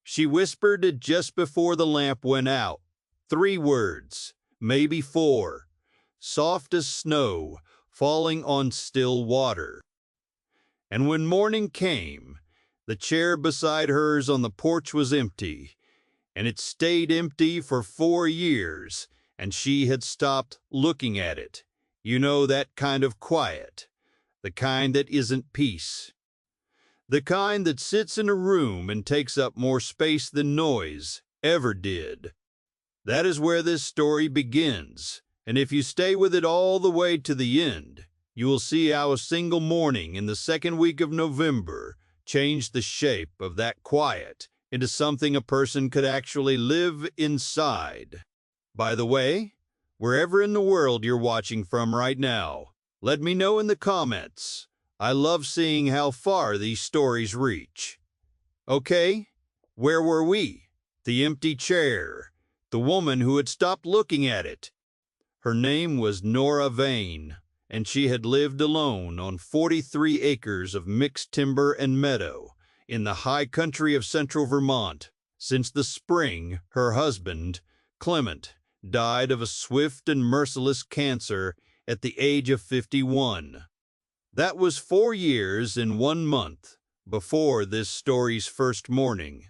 She whispered it just before the lamp went out. 3 words, maybe 4, soft as snow falling on still water. And when morning came, the chair beside hers on the porch was empty, and it stayed empty for 4 years, and she had stopped looking at it. You know, that kind of quiet, the kind that isn't peace. The kind that sits in a room and takes up more space than noise ever did. That is where this story begins, and if you stay with it all the way to the end, you will see how a single morning in the second week of November changed the shape of that quiet into something a person could actually live inside. By the way, wherever in the world you're watching from right now, let me know in the comments. I love seeing how far these stories reach. Okay, where were we? The empty chair. The woman who had stopped looking at it. Her name was Nora Vane, and she had lived alone on 43 acres of mixed timber and meadow in the high country of central Vermont since the spring her husband, Clement, died of a swift and merciless cancer at the age of 51. That was 4 years and 1 month before this story's first morning.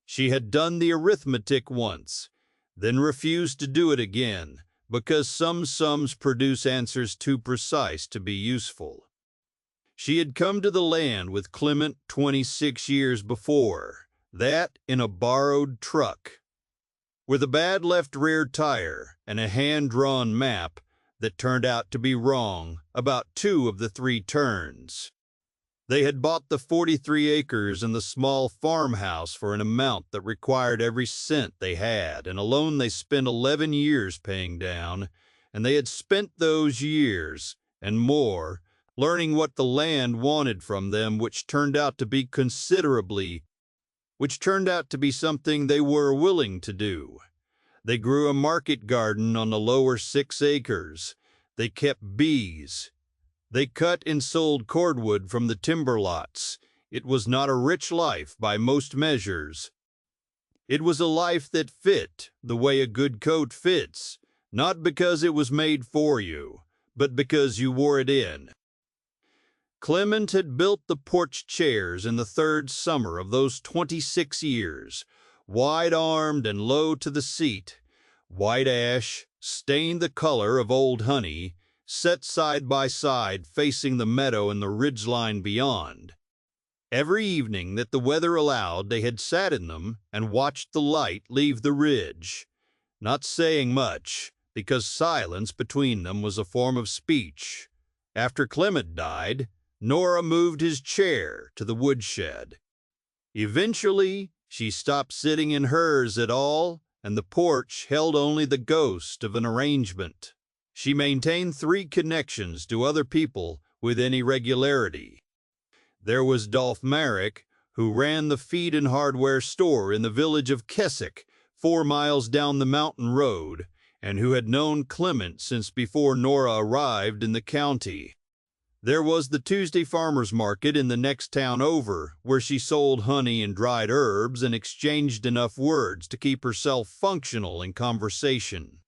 She had done the arithmetic once, then refused to do it again because some sums produce answers too precise to be useful. She had come to the land with Clement 26 years before, that in a borrowed truck, with a bad left rear tire and a hand-drawn map that turned out to be wrong about 2 of the 3 turns. They had bought the 43 acres and the small farmhouse for an amount that required every cent they had, and a loan they spent 11 years paying down, and they had spent those years and more learning what the land wanted from them, which turned out to be something they were willing to do. They grew a market garden on the lower 6 acres. They kept bees. They cut and sold cordwood from the timber lots. It was not a rich life by most measures. It was a life that fit the way a good coat fits, not because it was made for you, but because you wore it in. Clement had built the porch chairs in the 3rd summer of those 26 years, wide-armed and low to the seat. White ash, stained the color of old honey, set side by side facing the meadow and the ridgeline beyond. Every evening that the weather allowed, they had sat in them and watched the light leave the ridge, not saying much, because silence between them was a form of speech. After Clement died, Nora moved his chair to the woodshed. Eventually, she stopped sitting in hers at all, and the porch held only the ghost of an arrangement. She maintained 3 connections to other people with any regularity. There was Dolph Marek, who ran the feed and hardware store in the village of Keswick, 4 miles down the mountain road, and who had known Clement since before Nora arrived in the county. There was the Tuesday farmers market in the next town over, where she sold honey and dried herbs and exchanged enough words to keep herself functional in conversation.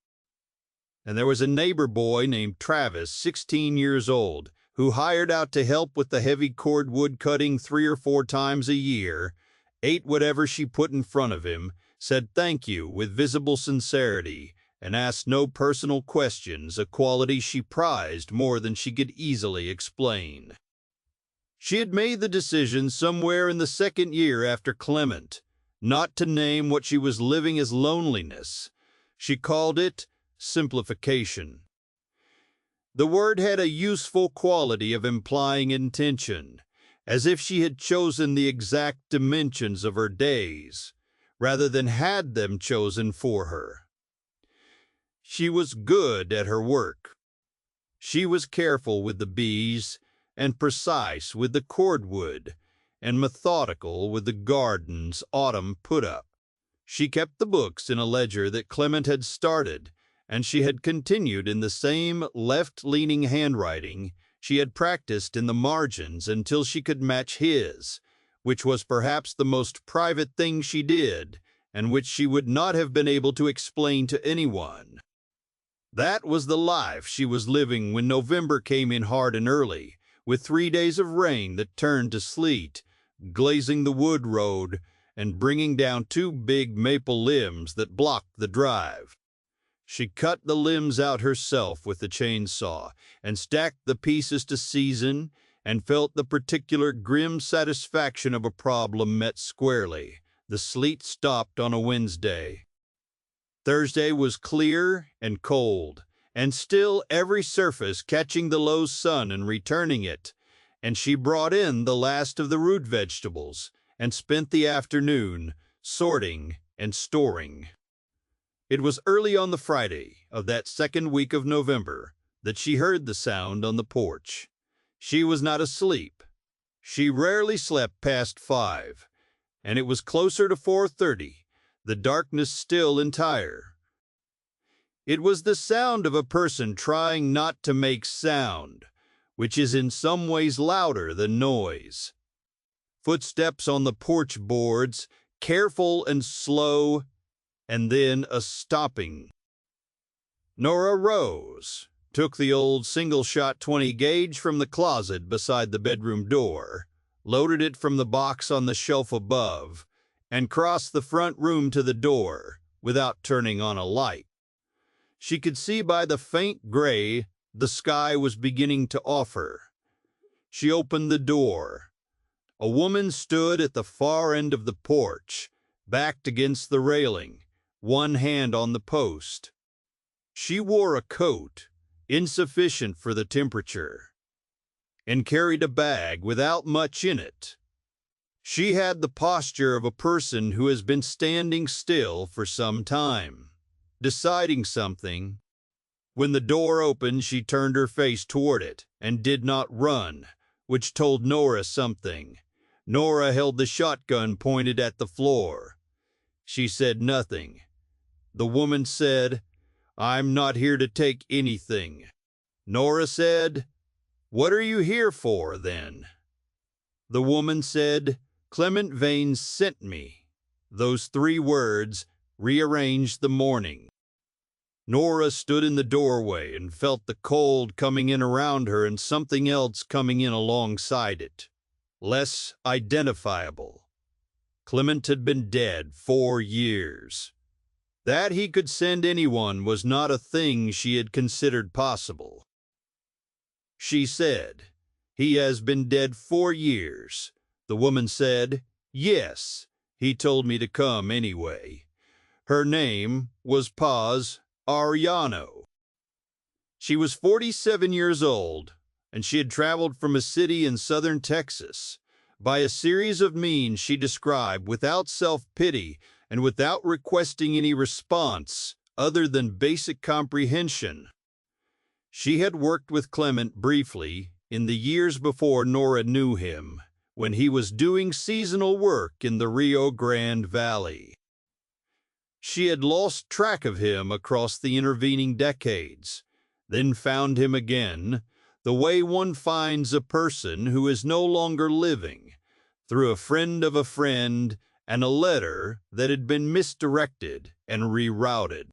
And there was a neighbor boy named Travis, 16 years old, who hired out to help with the heavy cordwood cutting 3 or 4 times a year, ate whatever she put in front of him, said thank you with visible sincerity, and asked no personal questions, a quality she prized more than she could easily explain. She had made the decision somewhere in the 2nd year after Clement, not to name what she was living as loneliness. She called it simplification. The word had a useful quality of implying intention, as if she had chosen the exact dimensions of her days, rather than had them chosen for her. She was good at her work. She was careful with the bees, and precise with the cordwood, and methodical with the garden's autumn put-up. She kept the books in a ledger that Clement had started, and she had continued in the same left-leaning handwriting she had practiced in the margins until she could match his, which was perhaps the most private thing she did, and which she would not have been able to explain to anyone. That was the life she was living when November came in hard and early, with 3 days of rain that turned to sleet, glazing the wood road and bringing down 2 big maple limbs that blocked the drive. She cut the limbs out herself with the chainsaw and stacked the pieces to season, and felt the particular grim satisfaction of a problem met squarely. The sleet stopped on a Wednesday. Thursday was clear and cold, and still every surface catching the low sun and returning it, and she brought in the last of the root vegetables and spent the afternoon sorting and storing. It was early on the Friday of that second week of November that she heard the sound on the porch. She was not asleep. She rarely slept past 5, and it was closer to 4:30, the darkness still entire. It was the sound of a person trying not to make sound, which is in some ways louder than noise. Footsteps on the porch boards, careful and slow, and then a stopping. Nora rose, took the old single-shot 20 gauge from the closet beside the bedroom door, loaded it from the box on the shelf above, and crossed the front room to the door without turning on a light. She could see by the faint gray the sky was beginning to offer. She opened the door. A woman stood at the far end of the porch, backed against the railing, one hand on the post. She wore a coat, insufficient for the temperature, and carried a bag without much in it. She had the posture of a person who has been standing still for some time, deciding something. When the door opened, she turned her face toward it and did not run, which told Nora something. Nora held the shotgun pointed at the floor. She said nothing. The woman said, "I'm not here to take anything." Nora said, "What are you here for, then?" The woman said, "Clement Vanes sent me." Those 3 words rearranged the morning. Nora stood in the doorway and felt the cold coming in around her and something else coming in alongside it, less identifiable. Clement had been dead 4 years. That he could send anyone was not a thing she had considered possible. She said, "He has been dead 4 years." The woman said, "Yes, he told me to come anyway." Her name was Paz Ariano. She was 47 years old, and she had traveled from a city in southern Texas. By a series of means she described without self-pity and without requesting any response other than basic comprehension. She had worked with Clement briefly in the years before Nora knew him, when he was doing seasonal work in the Rio Grande Valley. She had lost track of him across the intervening decades, then found him again, the way one finds a person who is no longer living, through a friend of a friend and a letter that had been misdirected and rerouted.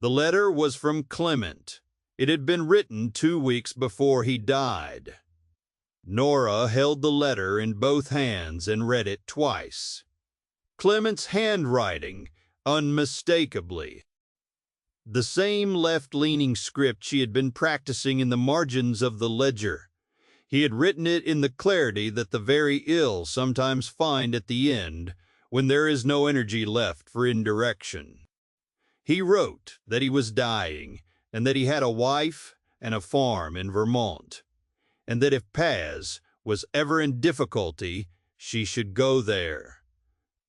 The letter was from Clement. It had been written 2 weeks before he died. Nora held the letter in both hands and read it twice. Clement's handwriting, unmistakably. The same left-leaning script she had been practicing in the margins of the ledger. He had written it in the clarity that the very ill sometimes find at the end, when there is no energy left for indirection. He wrote that he was dying, and that he had a wife and a farm in Vermont, and that if Paz was ever in difficulty, she should go there.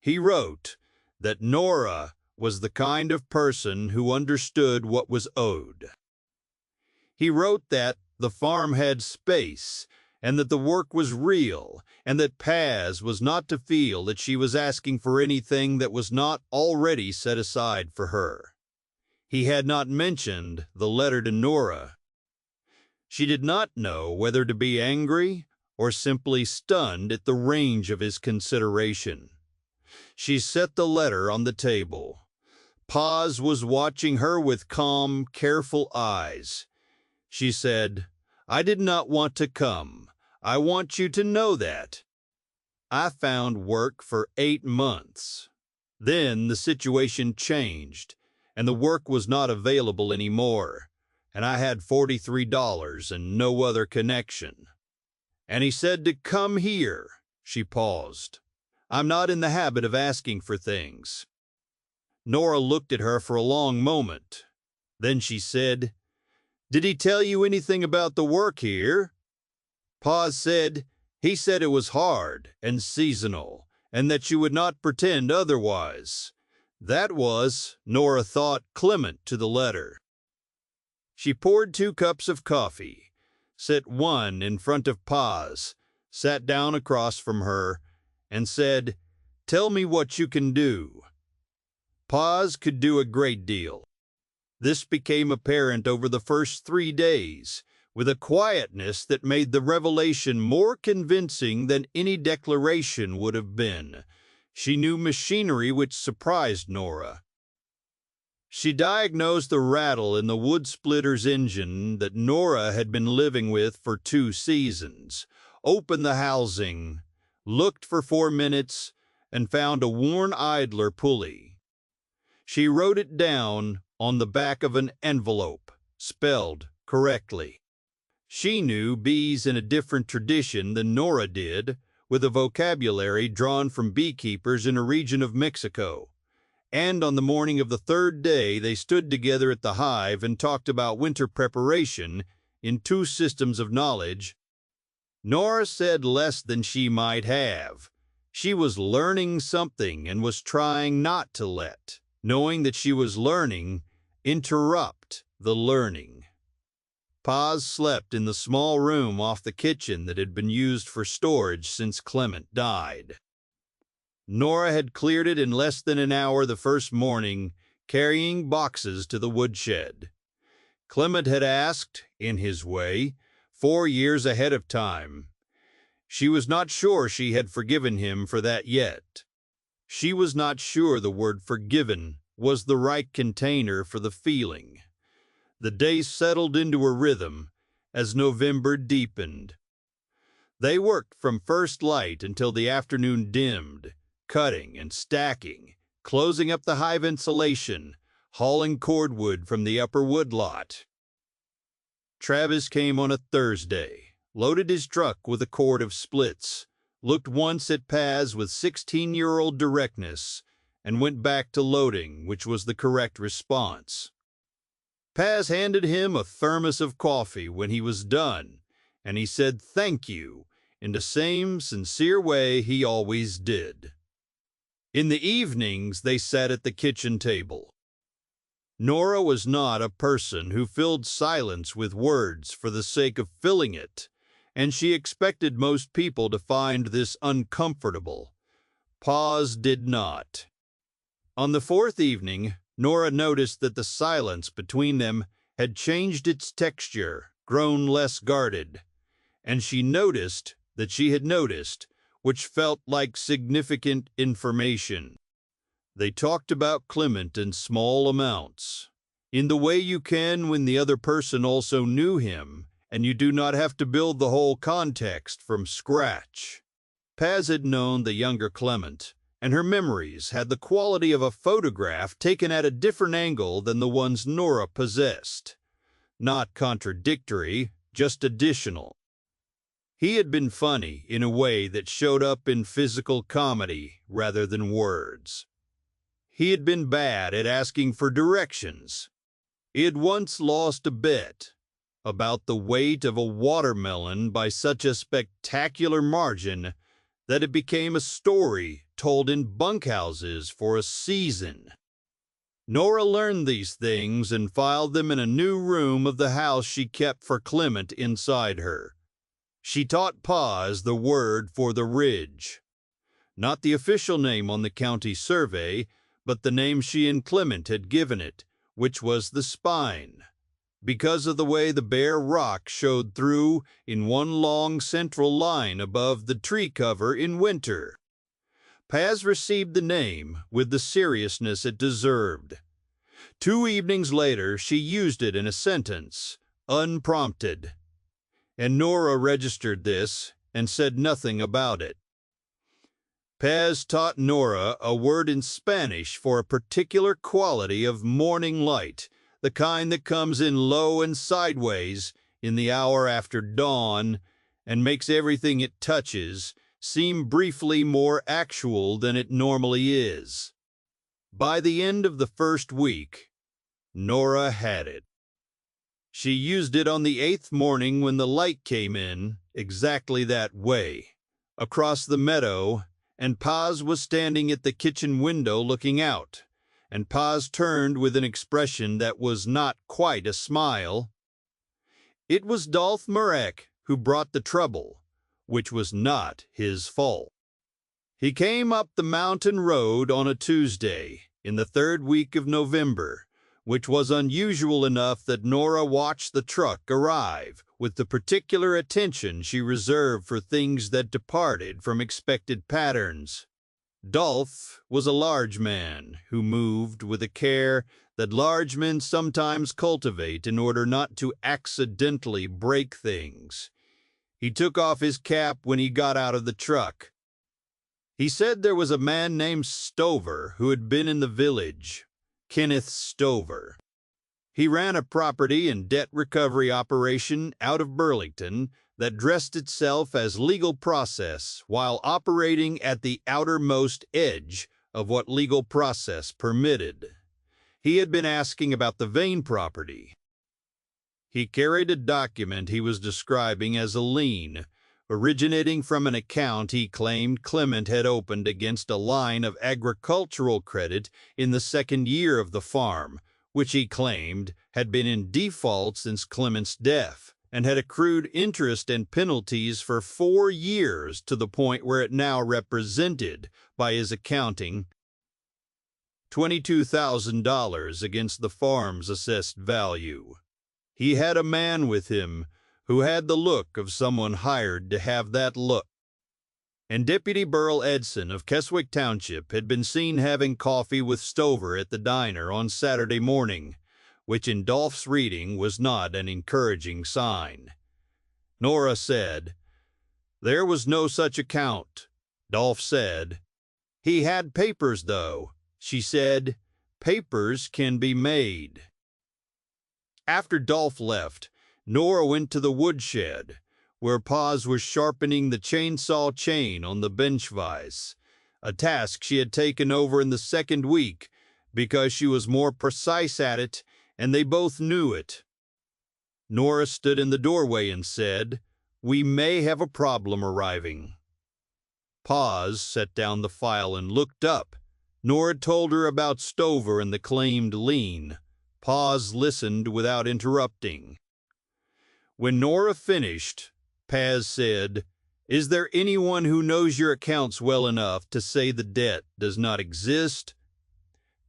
He wrote that Nora was the kind of person who understood what was owed. He wrote that the farm had space, and that the work was real, and that Paz was not to feel that she was asking for anything that was not already set aside for her. He had not mentioned the letter to Nora. She did not know whether to be angry or simply stunned at the range of his consideration. She set the letter on the table. Paz was watching her with calm, careful eyes. She said, "I did not want to come. I want you to know that. I found work for 8 months. Then the situation changed, and the work was not available anymore, and I had $43 and no other connection. And he said to come here." She paused. "I'm not in the habit of asking for things." Nora looked at her for a long moment. Then she said, "Did he tell you anything about the work here?" Paz said, "He said it was hard and seasonal, and that you would not pretend otherwise." That was, Nora thought, Clement to the letter. She poured 2 cups of coffee, set one in front of Paz, sat down across from her, and said, "Tell me what you can do." Paz could do a great deal. This became apparent over the first 3 days, with a quietness that made the revelation more convincing than any declaration would have been. She knew machinery which surprised Nora. She diagnosed the rattle in the wood splitter's engine that Nora had been living with for 2 seasons, opened the housing, looked for 4 minutes, and found a worn idler pulley. She wrote it down on the back of an envelope, spelled correctly. She knew bees in a different tradition than Nora did, with a vocabulary drawn from beekeepers in a region of Mexico. And on the morning of the 3rd day, they stood together at the hive and talked about winter preparation in 2 systems of knowledge. Nora said less than she might have. She was learning something and was trying not to let, knowing that she was learning, interrupt the learning. Paz slept in the small room off the kitchen that had been used for storage since Clement died. Nora had cleared it in less than an hour the first morning, carrying boxes to the woodshed. Clement had asked, in his way, 4 years ahead of time. She was not sure she had forgiven him for that yet. She was not sure the word forgiven was the right container for the feeling. The days settled into a rhythm as November deepened. They worked from first light until the afternoon dimmed, cutting and stacking, closing up the hive insulation, hauling cordwood from the upper woodlot. Travis came on a Thursday, loaded his truck with a cord of splits, looked once at Paz with 16-year-old directness, and went back to loading, which was the correct response. Paz handed him a thermos of coffee when he was done, and he said thank you in the same sincere way he always did. In the evenings, they sat at the kitchen table. Nora was not a person who filled silence with words for the sake of filling it, and she expected most people to find this uncomfortable. Paz did not. On the 4th evening, Nora noticed that the silence between them had changed its texture, grown less guarded, and she noticed that she had noticed, which felt like significant information. They talked about Clement in small amounts, in the way you can when the other person also knew him, and you do not have to build the whole context from scratch. Paz had known the younger Clement, and her memories had the quality of a photograph taken at a different angle than the ones Nora possessed. Not contradictory, just additional. He had been funny in a way that showed up in physical comedy rather than words. He had been bad at asking for directions. He had once lost a bet about the weight of a watermelon by such a spectacular margin that it became a story told in bunkhouses for a season. Nora learned these things and filed them in a new room of the house she kept for Clement inside her. She taught Paz the word for the ridge. Not the official name on the county survey, but the name she and Clement had given it, which was the spine. because of the way the bare rock showed through in one long central line above the tree cover in winter. Paz received the name with the seriousness it deserved. 2 evenings later, she used it in a sentence, unprompted. And Nora registered this and said nothing about it. Paz taught Nora a word in Spanish for a particular quality of morning light, the kind that comes in low and sideways in the hour after dawn and makes everything it touches seem briefly more actual than it normally is. By the end of the first week, Nora had it. She used it on the 8th morning when the light came in, exactly that way, across the meadow, and Paz was standing at the kitchen window looking out, and Paz turned with an expression that was not quite a smile. It was Dolph Murek who brought the trouble, which was not his fault. He came up the mountain road on a Tuesday, in the 3rd week of November, which was unusual enough that Nora watched the truck arrive with the particular attention she reserved for things that departed from expected patterns. Dolph was a large man who moved with a care that large men sometimes cultivate in order not to accidentally break things. He took off his cap when he got out of the truck. He said there was a man named Stover who had been in the village, Kenneth Stover. He ran a property and debt recovery operation out of Burlington that dressed itself as legal process while operating at the outermost edge of what legal process permitted. He had been asking about the Vane property. He carried a document he was describing as a lien, originating from an account he claimed Clement had opened against a line of agricultural credit in the 2nd year of the farm, which he claimed had been in default since Clement's death, and had accrued interest and penalties for 4 years to the point where it now represented, by his accounting, $22,000 against the farm's assessed value. He had a man with him who had the look of someone hired to have that look. And Deputy Burl Edson of Keswick Township had been seen having coffee with Stover at the diner on Saturday morning, which in Dolph's reading was not an encouraging sign. Nora said, "There was no such account." Dolph said, "He had papers, though." She said, "Papers can be made." After Dolph left, Nora went to the woodshed, where Paz was sharpening the chainsaw chain on the bench vise, a task she had taken over in the 2nd week because she was more precise at it, and they both knew it. Nora stood in the doorway and said, "We may have a problem arriving." Paz set down the file and looked up. Nora told her about Stover and the claimed lien. Paz listened without interrupting. When Nora finished, Paz said, "Is there anyone who knows your accounts well enough to say the debt does not exist?"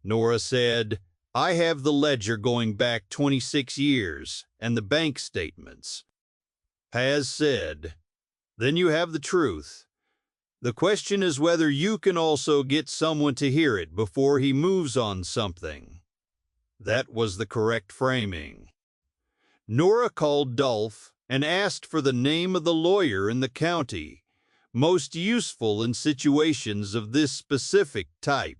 Nora said, "I have the ledger going back 26 years and the bank statements." Paz said, "Then you have the truth. The question is whether you can also get someone to hear it before he moves on something." That was the correct framing. Nora called Dolph and asked for the name of the lawyer in the county, most useful in situations of this specific type.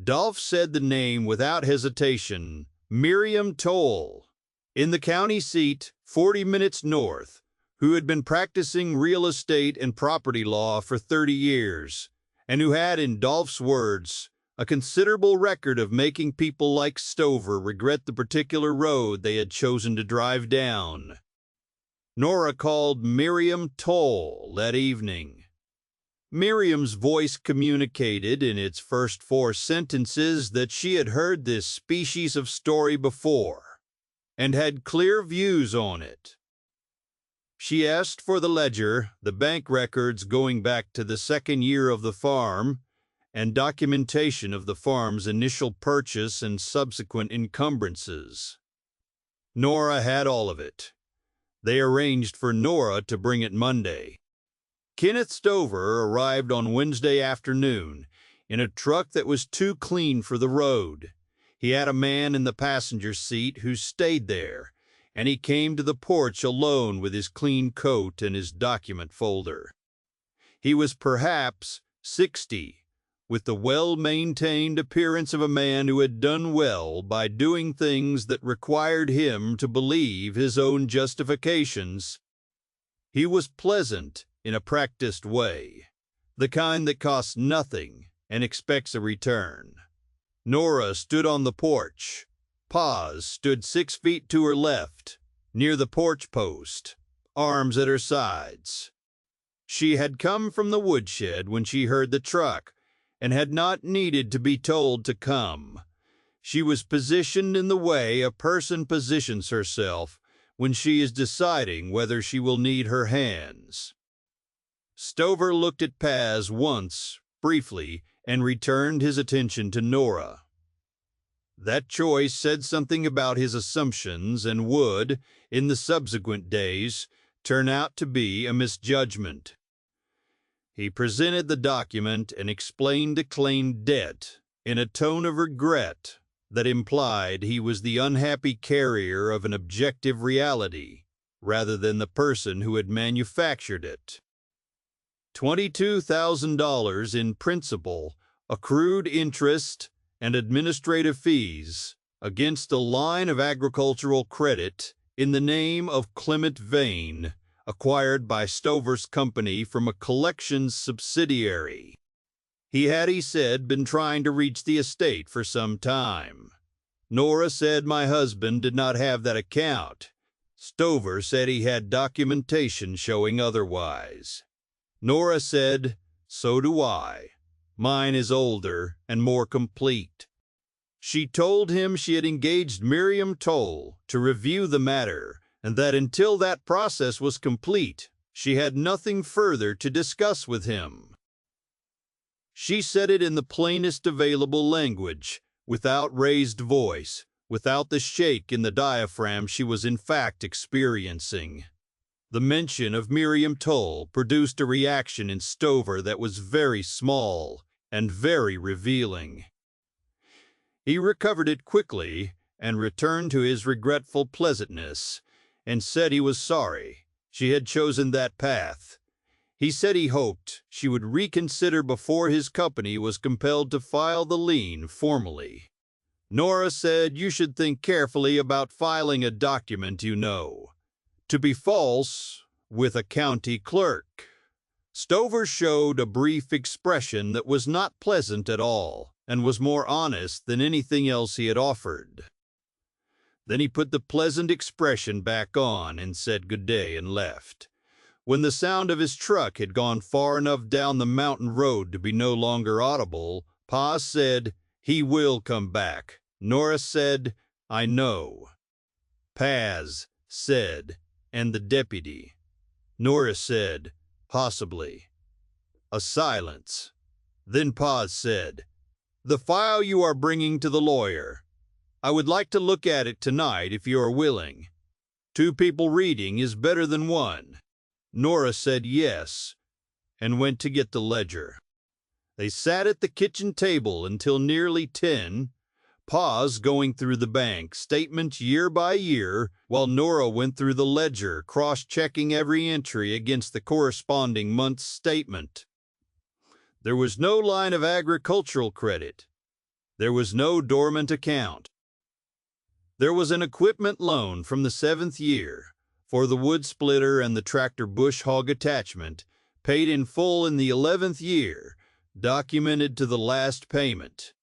Dolph said the name without hesitation, Miriam Toll, in the county seat 40 minutes north, who had been practicing real estate and property law for 30 years, and who had, in Dolph's words, a considerable record of making people like Stover regret the particular road they had chosen to drive down. Nora called Miriam Toll that evening. Miriam's voice communicated in its first 4 sentences that she had heard this species of story before and had clear views on it. She asked for the ledger, the bank records going back to the 2nd year of the farm, and documentation of the farm's initial purchase and subsequent encumbrances. Nora had all of it. They arranged for Nora to bring it Monday. Kenneth Stover arrived on Wednesday afternoon in a truck that was too clean for the road. He had a man in the passenger seat who stayed there, and he came to the porch alone with his clean coat and his document folder. He was perhaps 60, with the well-maintained appearance of a man who had done well by doing things that required him to believe his own justifications. He was pleasant in a practiced way, the kind that costs nothing and expects a return. Nora stood on the porch. Paz stood 6 feet to her left, near the porch post, arms at her sides. She had come from the woodshed when she heard the truck, and had not needed to be told to come. She was positioned in the way a person positions herself when she is deciding whether she will need her hands. Stover looked at Paz once, briefly, and returned his attention to Nora. That choice said something about his assumptions and would, in the subsequent days, turn out to be a misjudgment. He presented the document and explained the claimed debt in a tone of regret that implied he was the unhappy carrier of an objective reality rather than the person who had manufactured it. $22,000 in principal, accrued interest, and administrative fees against a line of agricultural credit in the name of Clement Vane, acquired by Stover's company from a collections subsidiary. He had, he said, been trying to reach the estate for some time. Nora said my husband did not have that account. Stover said he had documentation showing otherwise. Nora said, so do I. Mine is older and more complete. She told him she had engaged Miriam Toll to review the matter, and that until that process was complete, she had nothing further to discuss with him. She said it in the plainest available language, without raised voice, without the shake in the diaphragm she was in fact experiencing. The mention of Miriam Toll produced a reaction in Stover that was very small and very revealing. He recovered it quickly and returned to his regretful pleasantness, and said he was sorry she had chosen that path. He said he hoped she would reconsider before his company was compelled to file the lien formally. Nora said you should think carefully about filing a document you know to be false with a county clerk. Stover showed a brief expression that was not pleasant at all and was more honest than anything else he had offered. Then he put the pleasant expression back on and said good day and left. When the sound of his truck had gone far enough down the mountain road to be no longer audible, Pa said, he will come back. Nora said, I know. Paz said, and the deputy. Nora said, possibly. A silence. Then Paz said, the file you are bringing to the lawyer. I would like to look at it tonight if you are willing. 2 people reading is better than 1. Nora said yes, and went to get the ledger. They sat at the kitchen table until nearly 10, Paz going through the bank statement year by year, while Nora went through the ledger, cross-checking every entry against the corresponding month's statement. There was no line of agricultural credit. There was no dormant account. There was an equipment loan from the 7th year for the wood splitter and the tractor bush hog attachment, paid in full in the 11th year, documented to the last payment.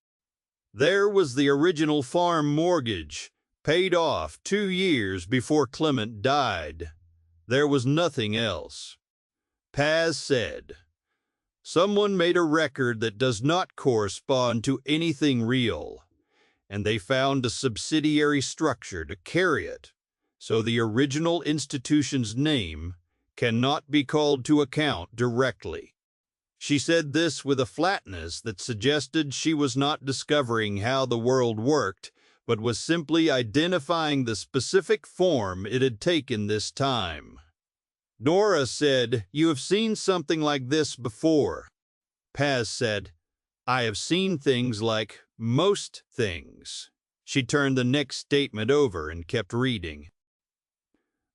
There was the original farm mortgage, paid off 2 years before Clement died. There was nothing else. Paz said, someone made a record that does not correspond to anything real, and they found a subsidiary structure to carry it, so the original institution's name cannot be called to account directly. She said this with a flatness that suggested she was not discovering how the world worked, but was simply identifying the specific form it had taken this time. Nora said, "You have seen something like this before." Paz said, "I have seen things like most things." She turned the next statement over and kept reading.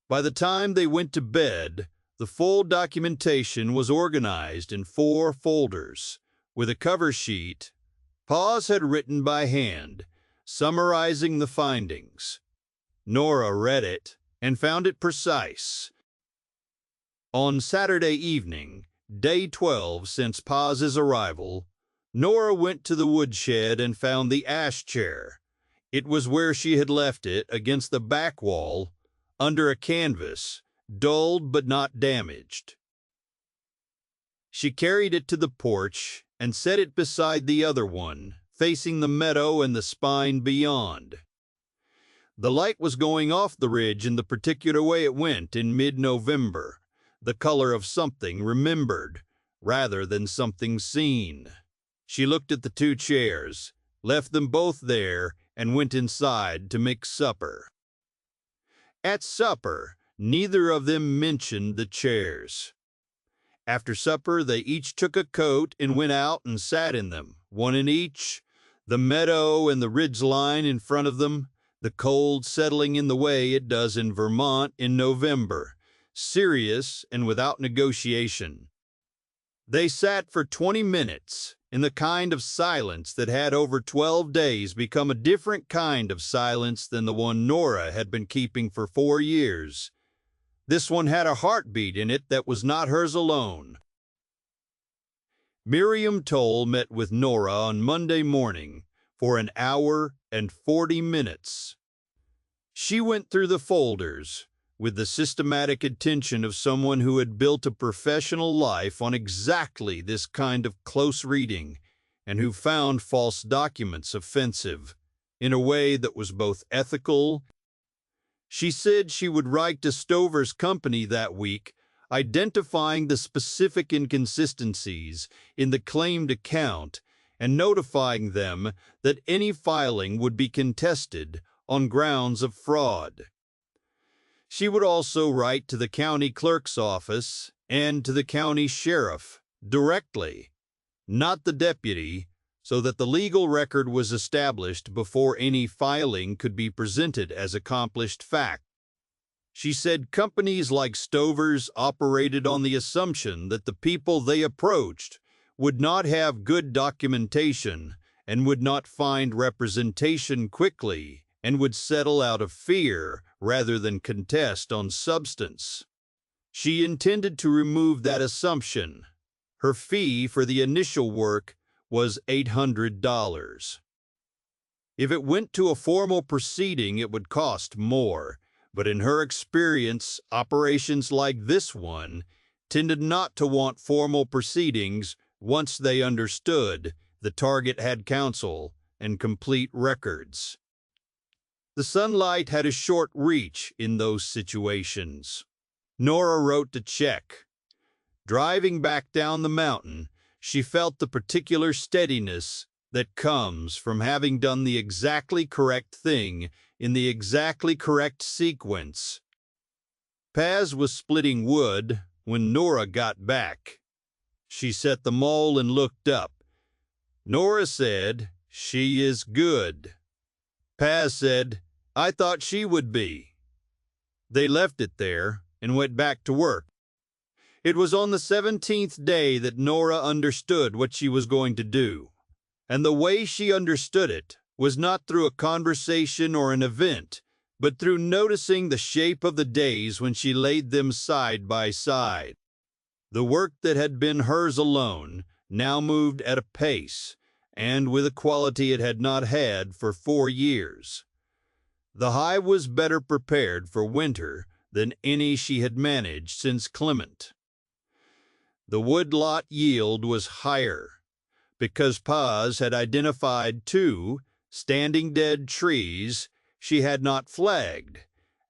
By the time they went to bed, the full documentation was organized in 4 folders, with a cover sheet Paz had written by hand, summarizing the findings. Nora read it and found it precise. On Saturday evening, day 12 since Paz's arrival, Nora went to the woodshed and found the ash chair. It was where she had left it, against the back wall, under a canvas, dulled but not damaged. She carried it to the porch and set it beside the other one, facing the meadow and the spine beyond. The light was going off the ridge in the particular way it went in mid-November, the color of something remembered, rather than something seen. She looked at the 2 chairs, left them both there, and went inside to make supper. At supper, neither of them mentioned the chairs. After supper, they each took a coat and went out and sat in them, one in each, the meadow and the ridgeline in front of them, the cold settling in the way it does in Vermont in November, serious and without negotiation. They sat for 20 minutes in the kind of silence that had over 12 days become a different kind of silence than the one Nora had been keeping for 4 years. This one had a heartbeat in it that was not hers alone. Miriam Toll met with Nora on Monday morning for an hour and 40 minutes. She went through the folders with the systematic attention of someone who had built a professional life on exactly this kind of close reading, and who found false documents offensive in a way that was both ethical. She said she would write to Stover's company that week, identifying the specific inconsistencies in the claimed account and notifying them that any filing would be contested on grounds of fraud. She would also write to the county clerk's office and to the county sheriff directly, not the deputy, so that the legal record was established before any filing could be presented as accomplished fact. She said companies like Stover's operated on the assumption that the people they approached would not have good documentation and would not find representation quickly and would settle out of fear rather than contest on substance. She intended to remove that assumption. Her fee for the initial work was $800. If it went to a formal proceeding, it would cost more, but in her experience, operations like this one tended not to want formal proceedings once they understood the target had counsel and complete records. The sunlight had a short reach in those situations. Nora wrote to check. Driving back down the mountain, she felt the particular steadiness that comes from having done the exactly correct thing in the exactly correct sequence. Paz was splitting wood when Nora got back. She set the mole and looked up. Nora said, "She is good." Paz said, "I thought she would be." They left it there and went back to work. It was on the 17th day that Nora understood what she was going to do, and the way she understood it was not through a conversation or an event, but through noticing the shape of the days when she laid them side by side. The work that had been hers alone now moved at a pace, and with a quality it had not had for 4 years. The hive was better prepared for winter than any she had managed since Clement. The woodlot yield was higher, because Paz had identified 2 standing dead trees she had not flagged,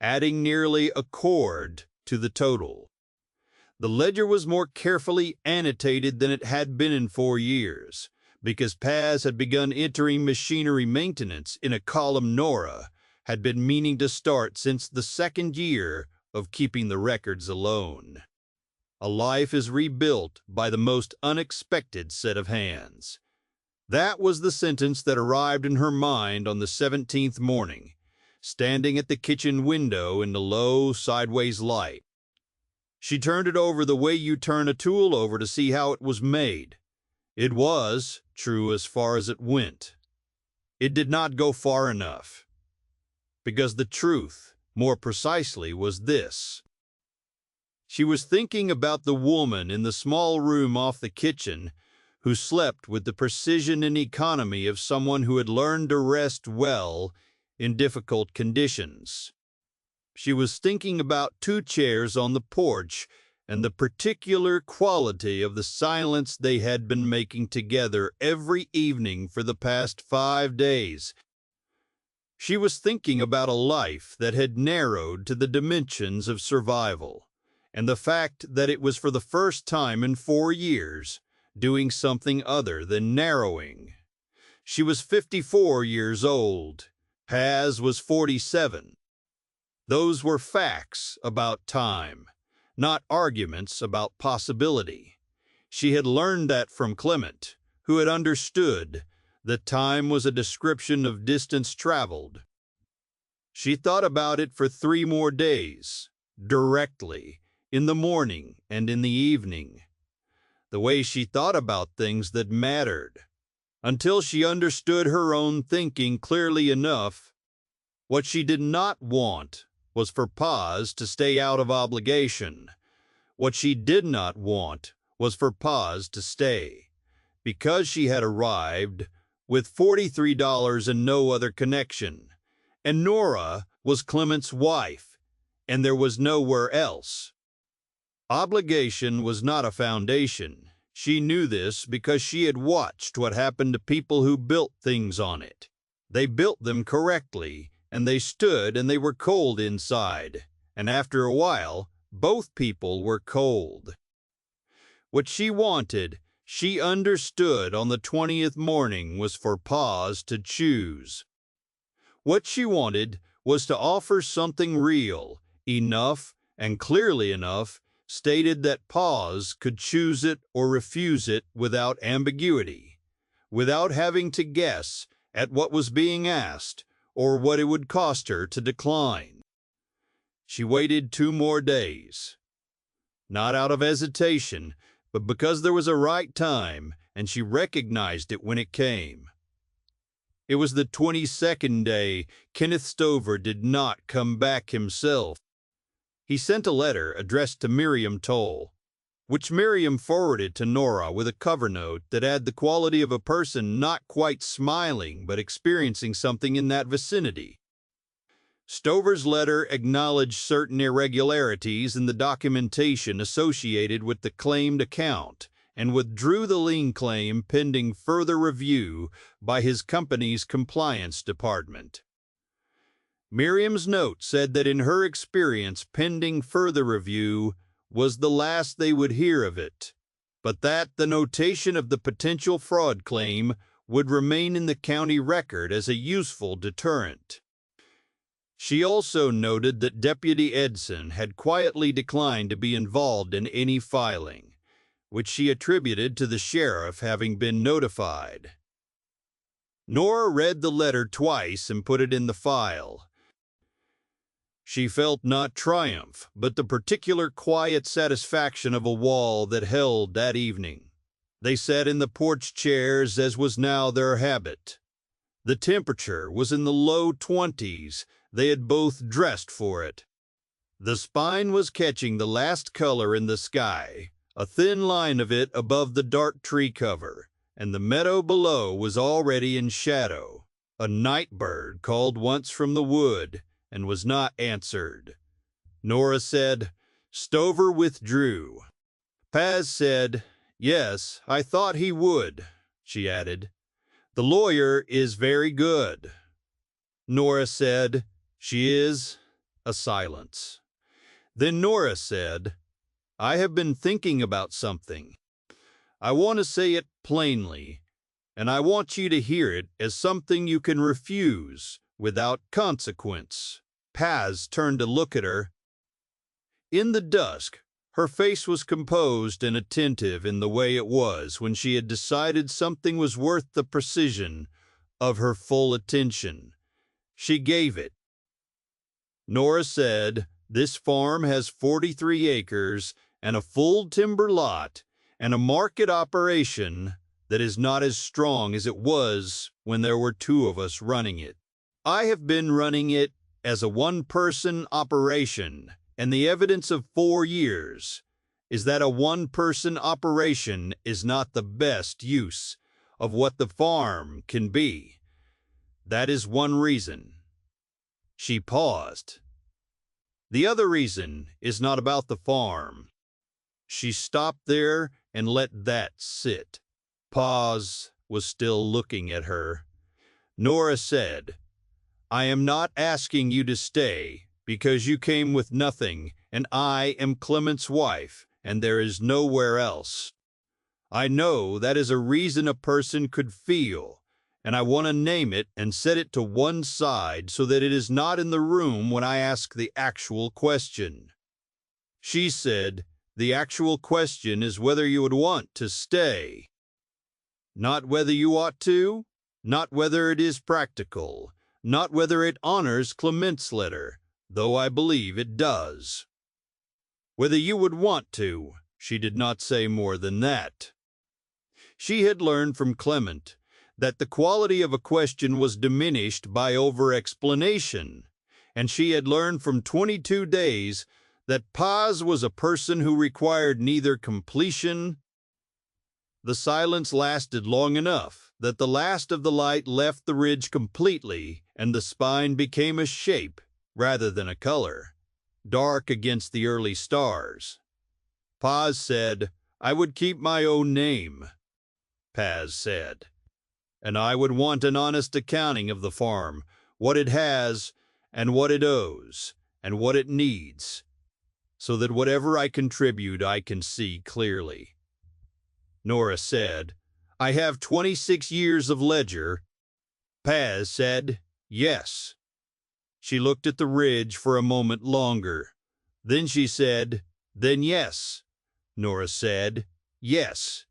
adding nearly a cord to the total. The ledger was more carefully annotated than it had been in 4 years, because Paz had begun entering machinery maintenance in a column Nora had been meaning to start since the second year of keeping the records alone. A life is rebuilt by the most unexpected set of hands. That was the sentence that arrived in her mind on the 17th morning, standing at the kitchen window in the low, sideways light. She turned it over the way you turn a tool over to see how it was made. It was true as far as it went. It did not go far enough. Because the truth, more precisely, was this. She was thinking about the woman in the small room off the kitchen who slept with the precision and economy of someone who had learned to rest well in difficult conditions. She was thinking about 2 chairs on the porch and the particular quality of the silence they had been making together every evening for the past 5 days. She was thinking about a life that had narrowed to the dimensions of survival, and the fact that it was for the first time in 4 years doing something other than narrowing. She was 54 years old. Paz was 47. Those were facts about time, not arguments about possibility. She had learned that from Clement, who had understood that time was a description of distance traveled. She thought about it for 3 more days, directly, in the morning and in the evening. The way she thought about things that mattered, until she understood her own thinking clearly enough. What she did not want was for Paz to stay out of obligation. What she did not want was for Paz to stay, because she had arrived with $43 and no other connection, and Nora was Clement's wife, and there was nowhere else. Obligation was not a foundation. She knew this because she had watched what happened to people who built things on it. They built them correctly, and they stood and they were cold inside, and after a while, both people were cold. What she wanted, she understood on the 20th morning, was for Paz to choose. What she wanted was to offer something real, enough and clearly enough, stated that Paz could choose it or refuse it without ambiguity, without having to guess at what was being asked or what it would cost her to decline. She waited 2 more days, not out of hesitation, but because there was a right time, and she recognized it when it came. It was the 22nd day. Kenneth Stover did not come back himself. He sent a letter addressed to Miriam Toll, which Miriam forwarded to Nora with a cover note that had the quality of a person not quite smiling but experiencing something in that vicinity. Stover's letter acknowledged certain irregularities in the documentation associated with the claimed account and withdrew the lien claim pending further review by his company's compliance department. Miriam's note said that in her experience, pending further review was the last they would hear of it, but that the notation of the potential fraud claim would remain in the county record as a useful deterrent. She also noted that Deputy Edson had quietly declined to be involved in any filing, which she attributed to the sheriff having been notified. Nora read the letter twice and put it in the file. She felt not triumph, but the particular quiet satisfaction of a wall that held that evening. They sat in the porch chairs as was now their habit. The temperature was in the low 20s. They had both dressed for it. The spine was catching the last color in the sky, a thin line of it above the dark tree cover, and the meadow below was already in shadow. A night bird called once from the wood and was not answered. Nora said, "Stover withdrew." Paz said, "Yes, I thought he would." She added, "The lawyer is very good." Nora said, "She is." A silence. Then Nora said, "I have been thinking about something. I want to say it plainly, and I want you to hear it as something you can refuse without consequence." Paz turned to look at her. In the dusk, her face was composed and attentive in the way it was when she had decided something was worth the precision of her full attention. She gave it. Nora said, "This farm has 43 acres and a full timber lot and a market operation that is not as strong as it was when there were two of us running it. I have been running it as a one-person operation, and the evidence of 4 years is that a one-person operation is not the best use of what the farm can be. That is one reason." She paused. "The other reason is not about the farm." She stopped there and let that sit. Paz was still looking at her. Nora said, "I am not asking you to stay because you came with nothing, and I am Clement's wife, and there is nowhere else. I know that is a reason a person could feel, and I want to name it and set it to one side so that it is not in the room when I ask the actual question." She said, "The actual question is whether you would want to stay. Not whether you ought to, not whether it is practical, not whether it honors Clement's letter, though I believe it does. Whether you would want to." She did not say more than that. She had learned from Clement that the quality of a question was diminished by over-explanation, and she had learned from 22 days that Paz was a person who required neither completion. The silence lasted long enough that the last of the light left the ridge completely, and the spine became a shape rather than a color, dark against the early stars. Paz said, "I would keep my own name." Paz said, "And I would want an honest accounting of the farm, what it has, and what it owes, and what it needs, so that whatever I contribute I can see clearly." Nora said, "I have 26 years of ledger." Paz said, "Yes." She looked at the ridge for a moment longer. Then she said, "Then yes." Nora said, "Yes."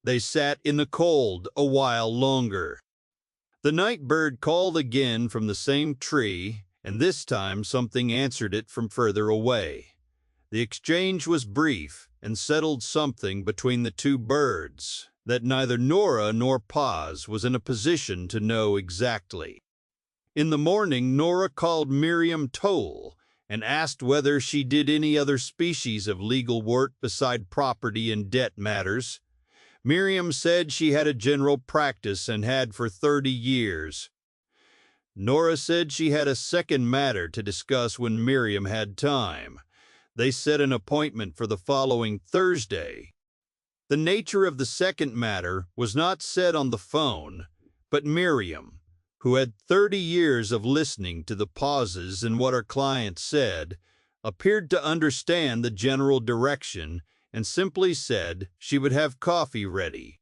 They sat in the cold a while longer. The night bird called again from the same tree, and this time something answered it from further away. The exchange was brief and settled something between the two birds that neither Nora nor Paz was in a position to know exactly. In the morning, Nora called Miriam Toll and asked whether she did any other species of legal work beside property and debt matters. Miriam said she had a general practice and had for 30 years. Nora said she had a second matter to discuss when Miriam had time. They set an appointment for the following Thursday. The nature of the second matter was not said on the phone, but Miriam, who had 30 years of listening to the pauses in what her client said, appeared to understand the general direction and simply said she would have coffee ready.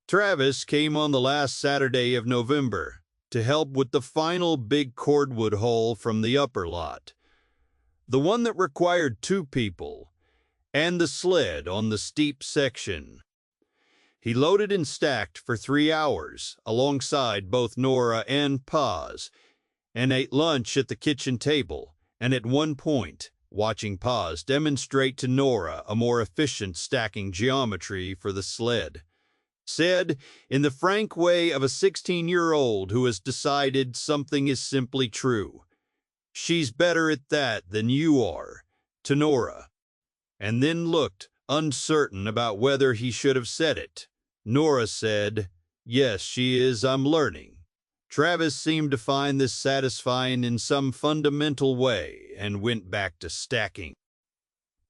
Travis came on the last Saturday of November to help with the final big cordwood haul from the upper lot, the one that required 2 people, and the sled on the steep section. He loaded and stacked for 3 hours alongside both Nora and Paz, and ate lunch at the kitchen table, and at one point, watching Paz demonstrate to Nora a more efficient stacking geometry for the sled, said, in the frank way of a 16-year-old who has decided something is simply true, "She's better at that than you are," to Nora, and then looked uncertain about whether he should have said it. Nora said, "Yes, she is. I'm learning." Travis seemed to find this satisfying in some fundamental way and went back to stacking.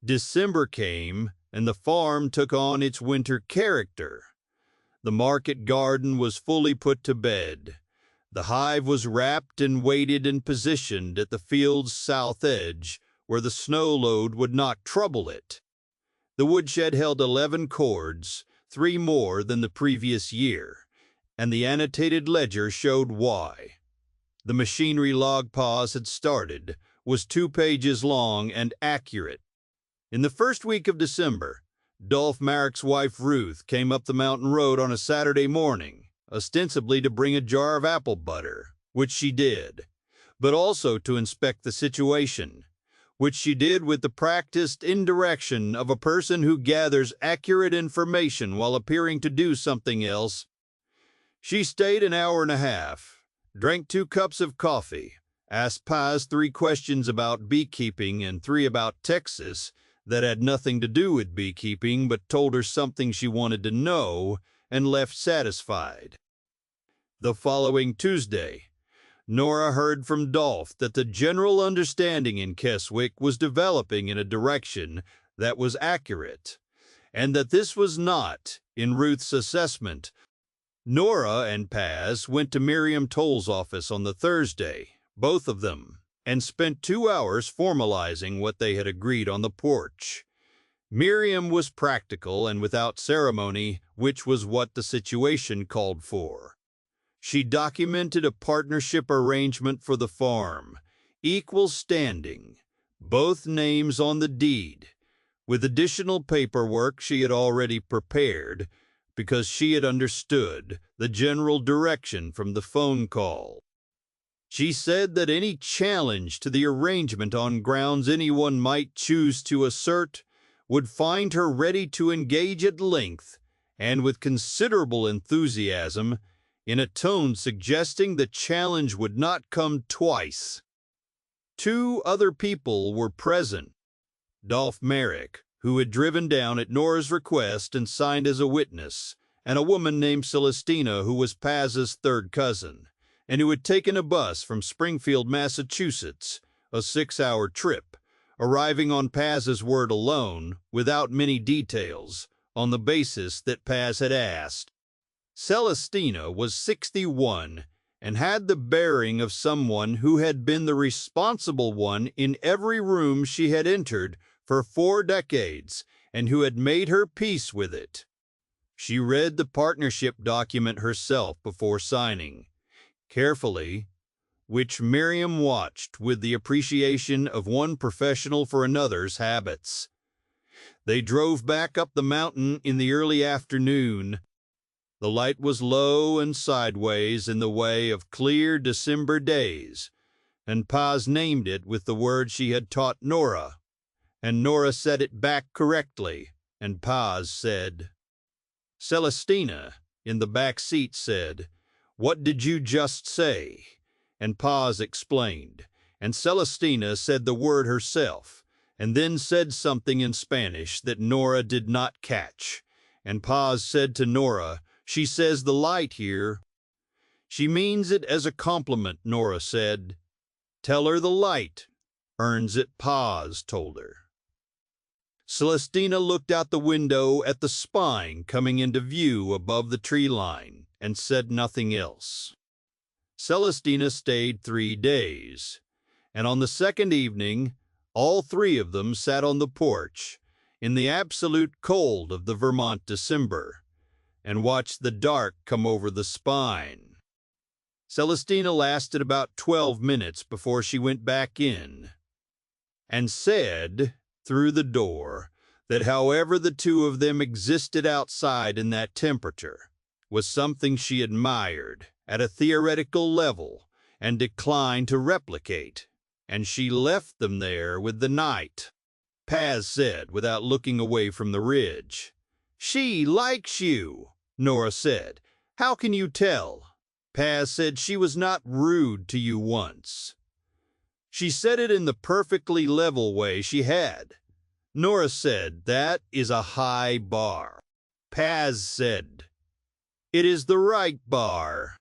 December came, and the farm took on its winter character. The market garden was fully put to bed. The hive was wrapped and weighted and positioned at the field's south edge, where the snow load would not trouble it. The woodshed held 11 cords, 3 more than the previous year, and the annotated ledger showed why. The machinery log Paz had started was 2 pages long and accurate. In the first week of December, Dolph Merrick's wife Ruth came up the mountain road on a Saturday morning, ostensibly to bring a jar of apple butter, which she did, but also to inspect the situation, which she did with the practiced indirection of a person who gathers accurate information while appearing to do something else. She stayed an hour and a half, drank 2 cups of coffee, asked Paz 3 questions about beekeeping and 3 about Texas that had nothing to do with beekeeping but told her something she wanted to know, and left satisfied. The following Tuesday, Nora heard from Dolph that the general understanding in Keswick was developing in a direction that was accurate, and that this was not, in Ruth's assessment. Nora and Paz went to Miriam Toll's office on the Thursday, both of them, and spent 2 hours formalizing what they had agreed on the porch. Miriam was practical and without ceremony, which was what the situation called for. She documented a partnership arrangement for the farm, equal standing, both names on the deed, with additional paperwork she had already prepared because she had understood the general direction from the phone call. She said that any challenge to the arrangement on grounds anyone might choose to assert would find her ready to engage at length and with considerable enthusiasm, in a tone suggesting the challenge would not come twice. 2 other people were present. Dolph Merrick, who had driven down at Nora's request and signed as a witness, and a woman named Celestina who was Paz's 3rd cousin, and who had taken a bus from Springfield, Massachusetts, a 6-hour trip, arriving on Paz's word alone, without many details, on the basis that Paz had asked. Celestina was 61 and had the bearing of someone who had been the responsible one in every room she had entered for 4 decades and who had made her peace with it. She read the partnership document herself before signing, carefully, which Miriam watched with the appreciation of one professional for another's habits. They drove back up the mountain in the early afternoon. The light was low and sideways in the way of clear December days, and Paz named it with the word she had taught Nora, and Nora said it back correctly, and Paz said. Celestina, in the back seat, said, "What did you just say?" And Paz explained, and Celestina said the word herself, and then said something in Spanish that Nora did not catch, and Paz said to Nora, "She says the light here." "She means it as a compliment," Nora said. "Tell her the light earns it," Paz told her. Celestina looked out the window at the spine coming into view above the tree line and said nothing else. Celestina stayed 3 days, and on the 2nd evening, all 3 of them sat on the porch in the absolute cold of the Vermont December and watched the dark come over the spine. Celestina lasted about 12 minutes before she went back in and said, through the door, that however the 2 of them existed outside in that temperature was something she admired at a theoretical level and declined to replicate, and she left them there with the night. Paz said, without looking away from the ridge. "She likes you," Nora said. "How can you tell?" Paz said, "She was not rude to you once." She said it in the perfectly level way she had. Nora said, "That is a high bar." Paz said, "It is the right bar."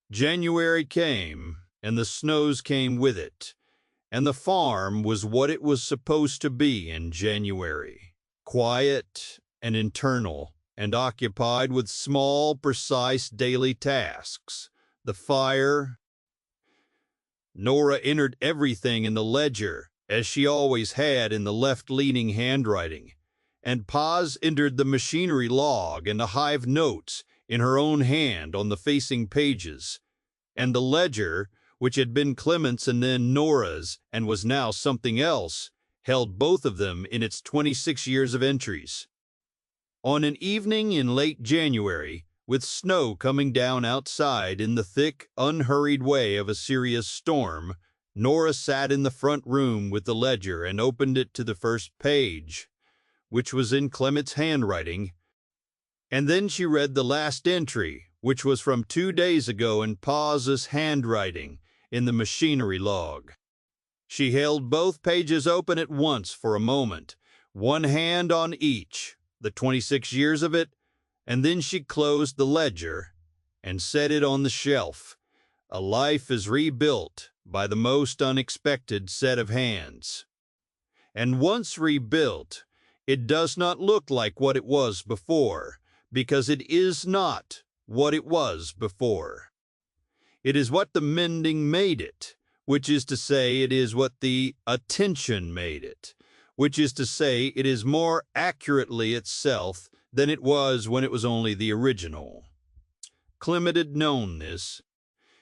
January came, and the snows came with it, and the farm was what it was supposed to be in January, quiet and internal, and occupied with small, precise daily tasks. The fire. Nora entered everything in the ledger, as she always had in the left-leaning handwriting, and Paz entered the machinery log and the hive notes in her own hand on the facing pages, and the ledger, which had been Clement's and then Nora's and was now something else, held both of them in its 26 years of entries. On an evening in late January, with snow coming down outside in the thick, unhurried way of a serious storm, Nora sat in the front room with the ledger and opened it to the first page, which was in Clement's handwriting, and then she read the last entry, which was from 2 days ago in Paz's handwriting in the machinery log. She held both pages open at once for a moment, one hand on each, the 26 years of it, and then she closed the ledger and set it on the shelf. A life is rebuilt by the most unexpected set of hands. And once rebuilt, it does not look like what it was before, because it is not what it was before. It is what the mending made it, which is to say it is what the attention made it, which is to say it is more accurately itself than it was when it was only the original. Clement had known this.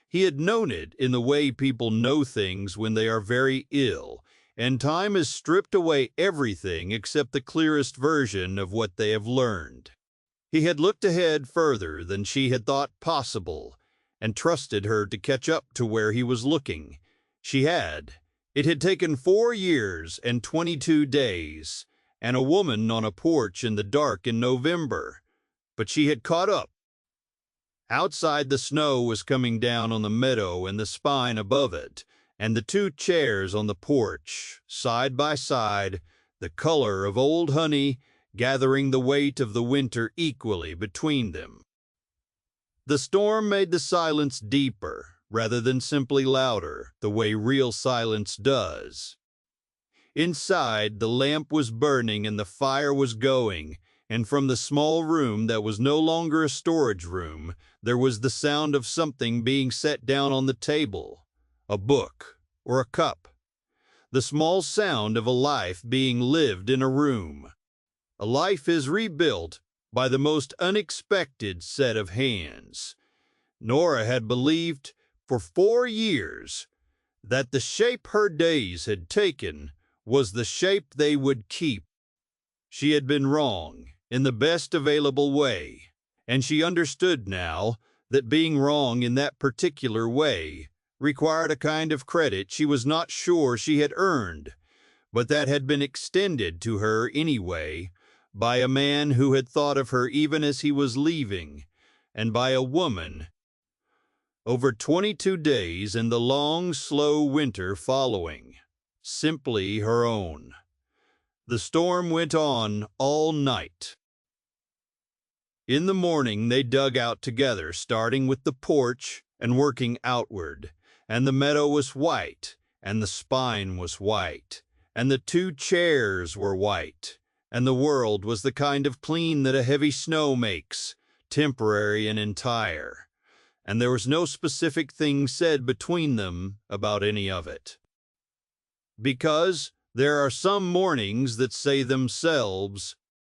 He had known it in the way people know things when they are very ill, and time has stripped away everything except the clearest version of what they have learned. He had looked ahead further than she had thought possible, and trusted her to catch up to where he was looking. She had. It had taken 4 years and 22 days, and a woman on a porch in the dark in November, but she had caught up. Outside, the snow was coming down on the meadow and the spine above it, and the 2 chairs on the porch, side by side, the color of old honey, gathering the weight of the winter equally between them. The storm made the silence deeper, rather than simply louder, the way real silence does. Inside, the lamp was burning and the fire was going, and from the small room that was no longer a storage room, there was the sound of something being set down on the table, a book or a cup, the small sound of a life being lived in a room. A life is rebuilt by the most unexpected set of hands. Nora had believed for 4 years that the shape her days had taken was the shape they would keep. She had been wrong in the best available way, and she understood now that being wrong in that particular way required a kind of credit she was not sure she had earned, but that had been extended to her anyway, by a man who had thought of her even as he was leaving, and by a woman. Over 22 days in the long, slow winter following, simply her own. The storm went on all night. In the morning they dug out together, starting with the porch and working outward, and the meadow was white, and the spine was white, and the 2 chairs were white, and the world was the kind of clean that a heavy snow makes, temporary and entire, and there was no specific thing said between them about any of it. Because there are some mornings that say themselves,